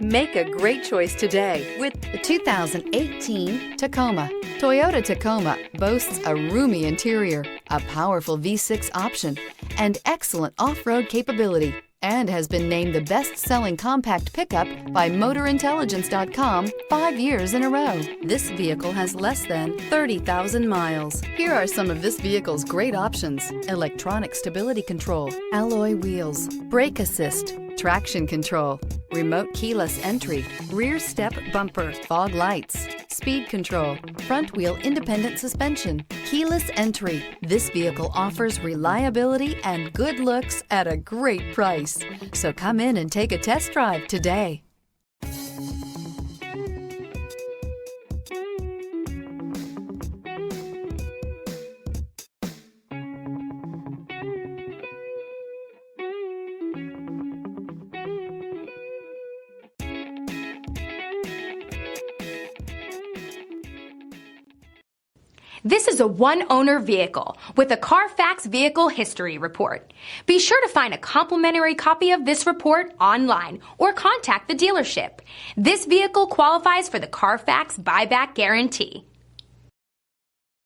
Make a great choice today with The 2018 Tacoma. Toyota Tacoma boasts a roomy interior, a powerful V6 option, and excellent off-road capability, and has been named the best-selling compact pickup by MotorIntelligence.com 5 years in a row. This vehicle has less than 30,000 miles. Here are some of this vehicle's great options: electronic stability control, alloy wheels, brake assist, traction control, remote keyless entry, rear step bumper, fog lights, speed control, front wheel independent suspension, keyless entry. This vehicle offers reliability and good looks at a great price. So come in and take a test drive today. This is a one-owner vehicle with a Carfax Vehicle History Report. Be sure to find a complimentary copy of this report online or contact the dealership. This vehicle qualifies for the Carfax Buyback Guarantee.